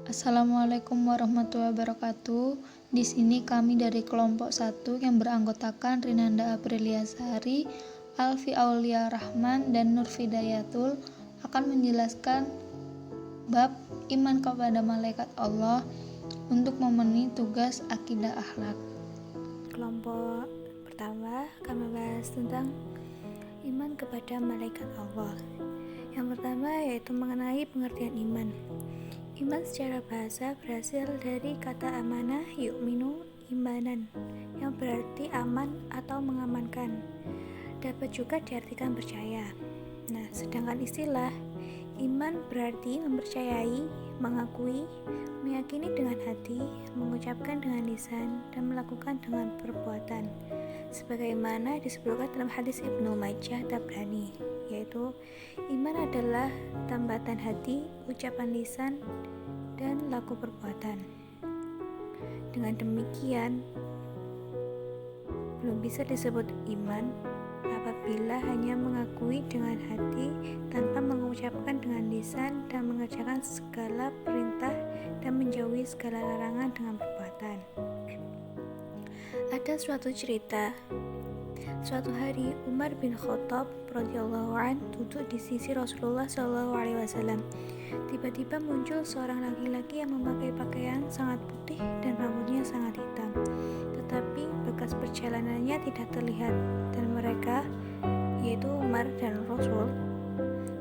Assalamualaikum warahmatullahi wabarakatuh. Di sini kami dari kelompok 1 yang beranggotakan Rinanda Apriliasari, Alfi Aulia Rahman, dan Nur Fidayatul akan menjelaskan bab iman kepada malaikat Allah untuk memenuhi tugas akidah akhlak. Kelompok pertama kami bahas tentang iman kepada malaikat Allah. Yang pertama yaitu mengenai pengertian iman. Iman secara bahasa berasal dari kata amanah yu'minu imanan, yang berarti aman atau mengamankan. Dapat juga diartikan percaya. Nah, sedangkan istilah iman berarti mempercayai, mengakui, meyakini dengan hati, mengucapkan dengan lisan, dan melakukan dengan perbuatan. Sebagaimana disebutkan dalam hadis Ibnu Majah Tabrani, yaitu iman adalah tambatan hati, ucapan lisan, dan laku perbuatan. Dengan demikian, belum bisa disebut iman apabila hanya mengakui dengan hati tanpa mengucapkan dengan lisan dan mengerjakan segala perintah dan menjauhi segala larangan dengan perbuatan. Ada suatu cerita. Suatu hari Umar bin Khattab radhiyallahu anhu duduk di sisi Rasulullah SAW. Tiba-tiba muncul seorang laki-laki yang memakai pakaian sangat putih dan rambutnya sangat hitam. Tetapi bekas perjalanannya tidak terlihat, dan mereka, yaitu Umar dan Rasul,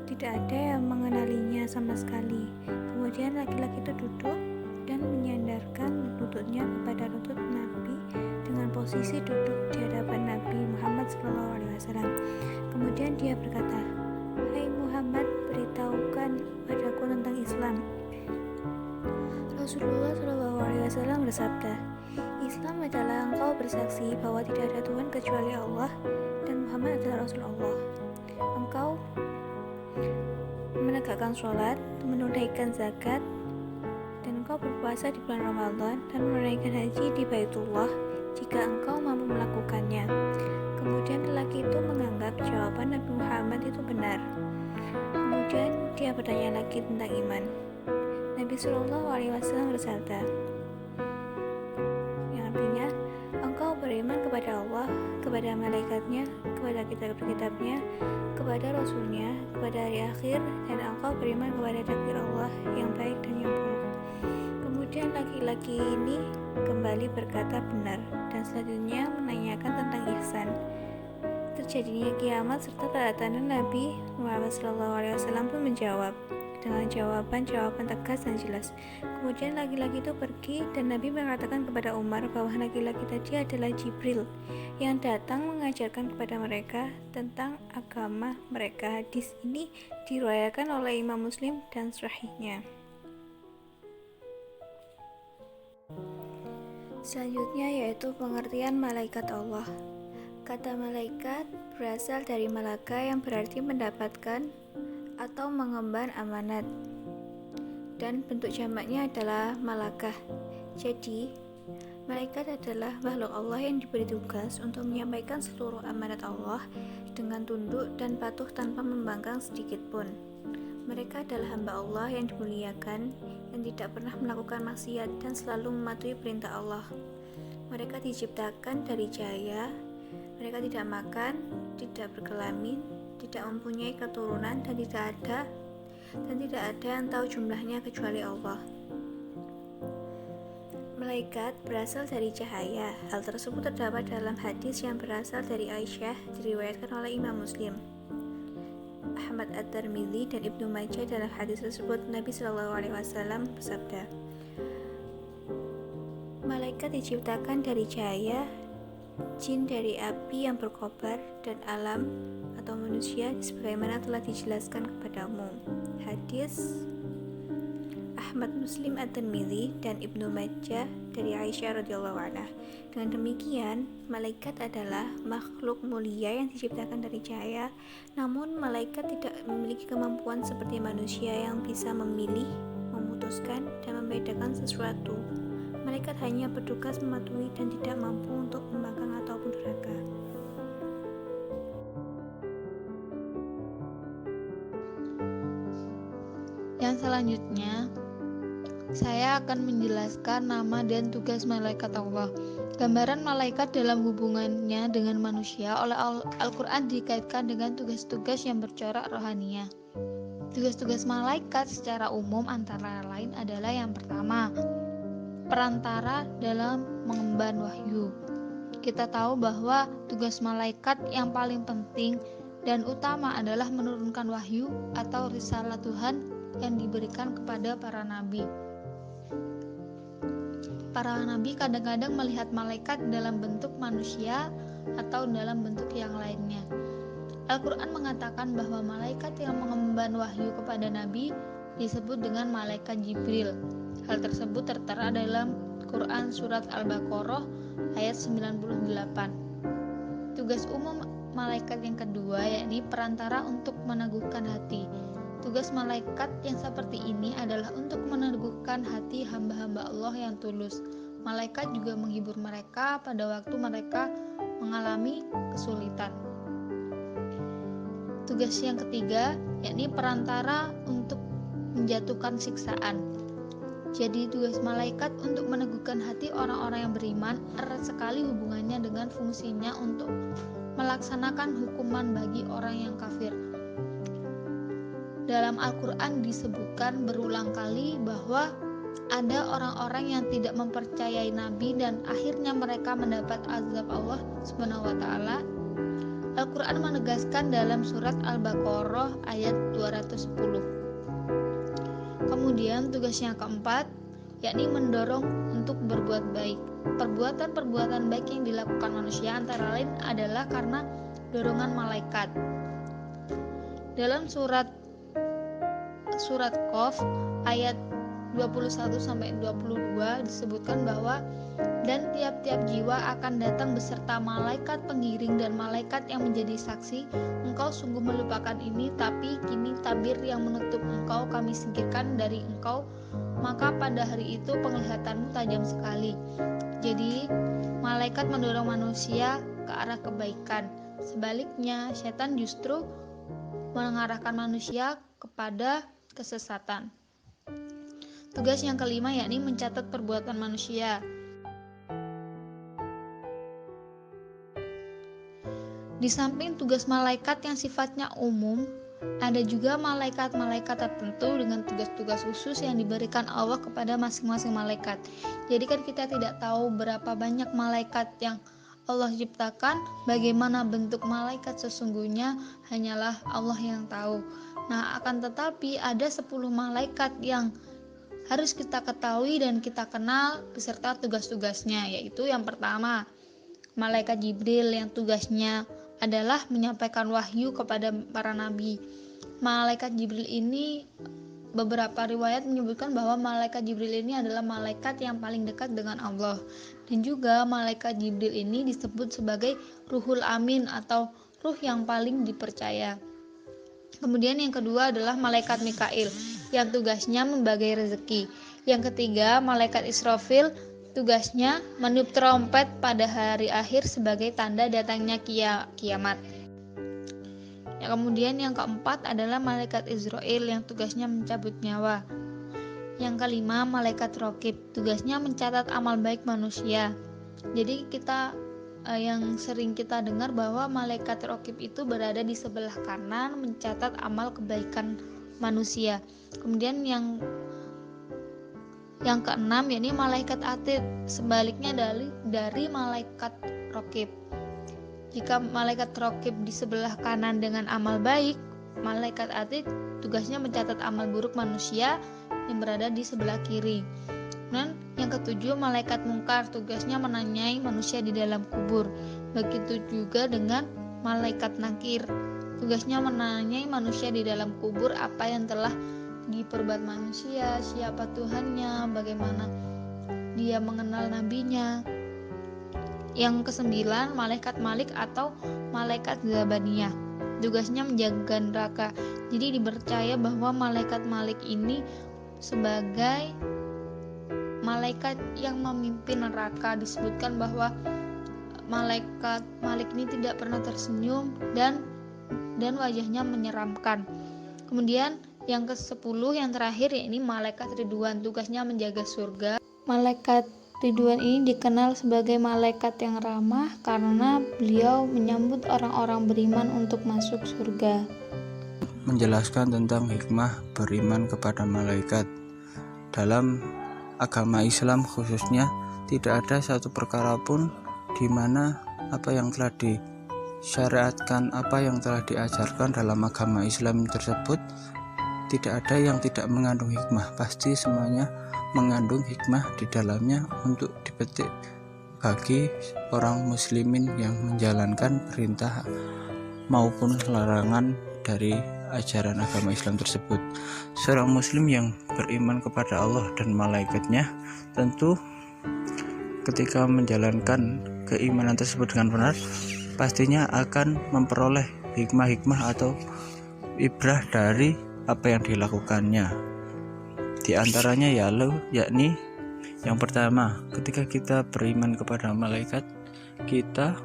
tidak ada yang mengenalinya sama sekali. Kemudian laki-laki itu duduk dan menyandarkan lututnya kepada lutut Nabi dengan posisi duduk di hadapan Nabi Muhammad SAW. Kemudian dia berkata, "Hai Muhammad, beritahukan padaku tentang Islam." Rasulullah SAW bersabda, "Islam adalah engkau bersaksi bahwa tidak ada Tuhan kecuali Allah dan Muhammad adalah Rasulullah. Engkau menegakkan sholat, menunaikan zakat, dan engkau berpuasa di bulan Ramadan dan menunaikan haji di Baitullah jika engkau mampu melakukannya." Kemudian lelaki itu menganggap jawaban Nabi Muhammad itu benar. Kemudian dia bertanya lagi tentang iman. Nabi SAW bersabda, yang artinya, engkau beriman kepada Allah, kepada malaikatnya, kepada kitab-kitabnya, kepada Rasulnya, kepada hari akhir, dan engkau beriman kepada takdir Allah yang baik dan yang buruk. Kemudian laki-laki ini kembali berkata benar, dan selanjutnya menanyakan tentang ihsan, terjadinya kiamat, serta tanda-tanda. Nabi Muhammad SAW pun menjawab dengan jawaban-jawaban tegas dan jelas. Kemudian laki-laki itu pergi, dan Nabi mengatakan kepada Umar bahwa laki-laki tadi adalah Jibril yang datang mengajarkan kepada mereka tentang agama mereka. Hadis ini diriwayatkan oleh Imam Muslim dan Sahihnya. Selanjutnya yaitu pengertian malaikat Allah. Kata malaikat berasal dari malaka yang berarti mendapatkan atau mengemban amanat, dan bentuk jamaknya adalah malakah. Jadi, malaikat adalah makhluk Allah yang diberi tugas untuk menyampaikan seluruh amanat Allah dengan tunduk dan patuh tanpa membangkang sedikit pun. Mereka adalah hamba Allah yang dimuliakan, yang tidak pernah melakukan maksiat dan selalu mematuhi perintah Allah. Mereka diciptakan dari cahaya. Mereka tidak makan, tidak berkelamin, tidak mempunyai keturunan, dan tidak ada yang tahu jumlahnya kecuali Allah. Malaikat berasal dari cahaya. Hal tersebut terdapat dalam hadis yang berasal dari Aisyah, diriwayatkan oleh Imam Muslim, Ahmad At-Tirmidzi, dan Ibnu Majah. Dalam hadis tersebut Nabi SAW bersabda, "Malaikat diciptakan dari cahaya, jin dari api yang berkobar, dan alam atau manusia sebagaimana telah dijelaskan kepadamu." Hadis Ahmad, Muslim, At-Tirmidzi, dan Ibnu Majah dari Aisyah radhiyallahu anha. Dengan demikian, malaikat adalah makhluk mulia yang diciptakan dari cahaya. Namun malaikat tidak memiliki kemampuan seperti manusia yang bisa memilih, memutuskan, dan membedakan sesuatu. Malaikat hanya bertugas mematuhi dan tidak mampu untuk membangkang ataupun durhaka. Yang selanjutnya, Saya akan menjelaskan nama dan tugas malaikat Allah. Gambaran malaikat dalam hubungannya dengan manusia oleh Al-Quran dikaitkan dengan tugas-tugas yang bercorak rohaniah. Tugas-tugas malaikat secara umum antara lain adalah yang pertama, perantara dalam mengemban wahyu. Kita tahu bahwa tugas malaikat yang paling penting dan utama adalah menurunkan wahyu atau risalah Tuhan yang diberikan kepada para nabi. Para nabi kadang-kadang melihat malaikat dalam bentuk manusia atau dalam bentuk yang lainnya. Al-Quran mengatakan bahwa malaikat yang mengemban wahyu kepada nabi disebut dengan malaikat Jibril. Hal tersebut tertera dalam Quran Surat Al-Baqarah ayat 98. Tugas umum malaikat yang kedua yakni perantara untuk meneguhkan hati. Tugas malaikat yang seperti ini adalah untuk meneguhkan hati hamba-hamba Allah yang tulus. Malaikat juga menghibur mereka pada waktu mereka mengalami kesulitan. Tugas yang ketiga yakni perantara untuk menjatuhkan siksaan. Jadi tugas malaikat untuk meneguhkan hati orang-orang yang beriman erat sekali hubungannya dengan fungsinya untuk melaksanakan hukuman bagi orang yang kafir. Dalam Al-Quran disebutkan berulang kali bahwa ada orang-orang yang tidak mempercayai Nabi dan akhirnya mereka mendapat azab Allah SWT. Al-Quran menegaskan dalam surat Al-Baqarah ayat 210. Kemudian tugas yang keempat yakni mendorong untuk berbuat baik. Perbuatan-perbuatan baik yang dilakukan manusia antara lain adalah karena dorongan malaikat. Dalam surat Qaf ayat 21-22 disebutkan bahwa dan tiap-tiap jiwa akan datang beserta malaikat pengiring dan malaikat yang menjadi saksi. Engkau sungguh melupakan ini, tapi kini tabir yang menutup engkau kami singkirkan dari engkau, maka pada hari itu penglihatanmu tajam sekali. Jadi malaikat mendorong manusia ke arah kebaikan. Sebaliknya setan justru mengarahkan manusia kepada kesesatan. Tugas yang kelima yakni mencatat perbuatan manusia. Di samping tugas malaikat yang sifatnya umum, ada juga malaikat-malaikat tertentu dengan tugas-tugas khusus yang diberikan Allah kepada masing-masing malaikat. Jadi kan kita tidak tahu berapa banyak malaikat yang Allah ciptakan, bagaimana bentuk malaikat sesungguhnya hanyalah Allah yang tahu. Nah, akan tetapi ada 10 malaikat yang harus kita ketahui dan kita kenal beserta tugas-tugasnya, yaitu yang pertama, malaikat Jibril yang tugasnya adalah menyampaikan wahyu kepada para nabi. Malaikat Jibril ini, beberapa riwayat menyebutkan bahwa malaikat Jibril ini adalah malaikat yang paling dekat dengan Allah. Dan juga malaikat Jibril ini disebut sebagai Ruhul Amin atau ruh yang paling dipercaya. Kemudian yang kedua adalah malaikat Mikail yang tugasnya membagi rezeki. Yang ketiga, malaikat Israfil tugasnya meniup trompet pada hari akhir sebagai tanda datangnya kiamat. Kemudian yang keempat adalah malaikat Israel yang tugasnya mencabut nyawa. Yang kelima, malaikat Raqib, tugasnya mencatat amal baik manusia. Jadi yang sering kita dengar bahwa malaikat Raqib itu berada di sebelah kanan mencatat amal kebaikan manusia. Kemudian yang keenam yakni malaikat Atid, sebaliknya dari malaikat Raqib. Jika malaikat Raqib di sebelah kanan dengan amal baik, malaikat Atid tugasnya mencatat amal buruk manusia yang berada di sebelah kiri. Dan yang ketujuh, malaikat Mungkar, tugasnya menanyai manusia di dalam kubur. Begitu juga dengan malaikat Nakir, tugasnya menanyai manusia di dalam kubur apa yang telah diperbuat manusia, siapa Tuhannya, bagaimana dia mengenal nabinya. Yang kesembilan, malaikat Malik atau malaikat Zabaniyah, tugasnya menjaga neraka. Jadi dipercaya bahwa malaikat Malik ini sebagai malaikat yang memimpin neraka. Disebutkan bahwa malaikat Malik ini tidak pernah tersenyum dan wajahnya menyeramkan. Kemudian Yang ke-10 yang terakhir yakni malaikat Ridwan, tugasnya menjaga surga. Malaikat Ridwan ini dikenal sebagai malaikat yang ramah karena beliau menyambut orang-orang beriman untuk masuk surga. Menjelaskan tentang hikmah beriman kepada malaikat. Dalam agama Islam khususnya tidak ada satu perkara pun di mana apa yang telah disyariatkan, apa yang telah diajarkan dalam agama Islam tersebut tidak ada yang tidak mengandung hikmah. Pasti semuanya mengandung hikmah di dalamnya untuk dipetik bagi orang muslimin yang menjalankan perintah maupun larangan dari ajaran agama Islam tersebut. Seorang muslim yang beriman kepada Allah dan malaikatnya tentu ketika menjalankan keimanan tersebut dengan benar pastinya akan memperoleh hikmah-hikmah atau ibrah dari apa yang dilakukannya. Di antaranya yakni yang pertama, ketika kita beriman kepada malaikat, kita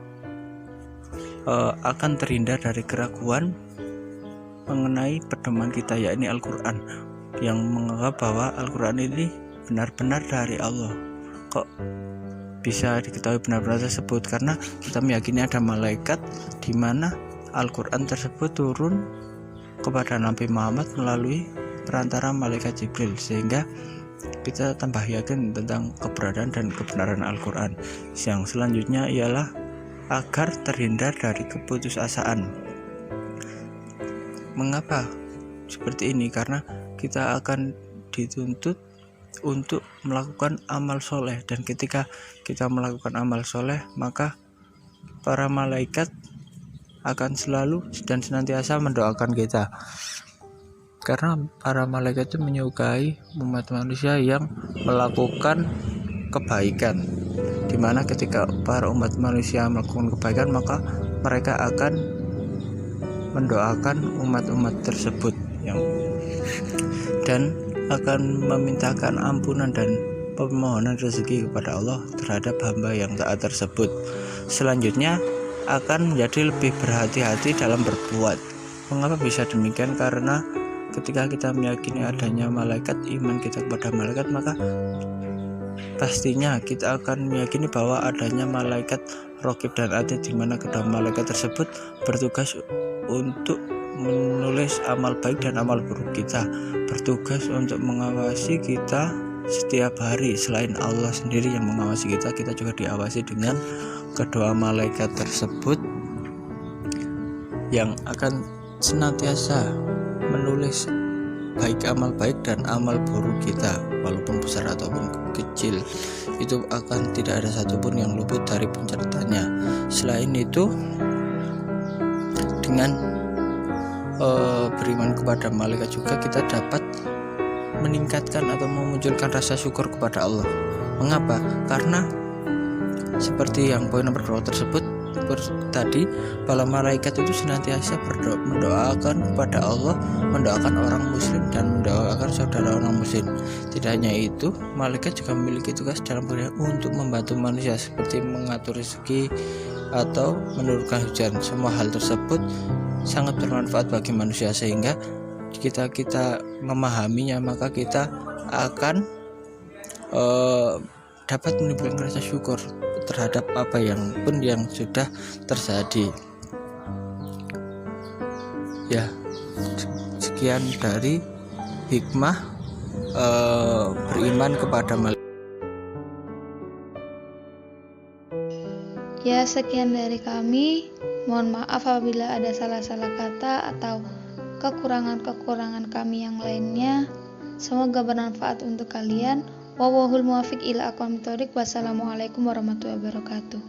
akan terhindar dari keraguan mengenai pedoman kita, yakni Al-Quran, yang menganggap bahwa Al-Quran ini benar-benar dari Allah. Kok bisa diketahui benar-benar tersebut? Karena kita meyakini ada malaikat di mana Al-Quran tersebut turun kepada Nabi Muhammad melalui perantara malaikat Jibril, sehingga kita tambah yakin tentang keberadaan dan kebenaran Al-Quran. Yang selanjutnya ialah agar terhindar dari keputusasaan. Mengapa seperti ini? Karena kita akan dituntut untuk melakukan amal soleh, dan ketika kita melakukan amal soleh maka para malaikat akan selalu dan senantiasa mendoakan kita, karena para malaikat itu menyukai umat manusia yang melakukan kebaikan, dimana ketika para umat manusia melakukan kebaikan maka mereka akan mendoakan umat-umat tersebut dan akan memintakan ampunan dan permohonan rezeki kepada Allah terhadap hamba yang taat tersebut. Selanjutnya akan menjadi lebih berhati-hati dalam berbuat. Mengapa bisa demikian? Karena ketika kita meyakini adanya malaikat, iman kita kepada malaikat, maka pastinya kita akan meyakini bahwa adanya malaikat Raqib dan Atid, di mana kedua malaikat tersebut bertugas untuk menulis amal baik dan amal buruk kita, bertugas untuk mengawasi kita setiap hari. Selain Allah sendiri yang mengawasi kita, kita juga diawasi dengan kedua malaikat tersebut yang akan senantiasa menulis baik amal baik dan amal buruk kita, walaupun besar ataupun kecil, itu akan tidak ada satupun yang luput dari pencatatannya. Selain itu, dengan beriman kepada malaikat juga kita dapat meningkatkan atau memunculkan rasa syukur kepada Allah. Mengapa? Karena seperti yang poin nomor 2 tersebut tadi, para malaikat itu senantiasa mendoakan kepada Allah, mendoakan orang muslim dan mendoakan saudara orang muslim. Tidak hanya itu, malaikat juga memiliki tugas dalam untuk membantu manusia, seperti mengatur rezeki atau menurunkan hujan. Semua hal tersebut sangat bermanfaat bagi manusia, sehingga kita memahaminya maka kita akan dapat menimbulkan rasa syukur terhadap apa yang pun yang sudah terjadi. Ya, sekian dari hikmah beriman kepada malaikat. Ya, sekian dari kami. Mohon maaf apabila ada salah-salah kata atau kekurangan-kekurangan kami yang lainnya. Semoga bermanfaat untuk kalian. Wallahul muwaffiq ila aqwamit thoriq. Wassalamualaikum warahmatullahi wabarakatuh.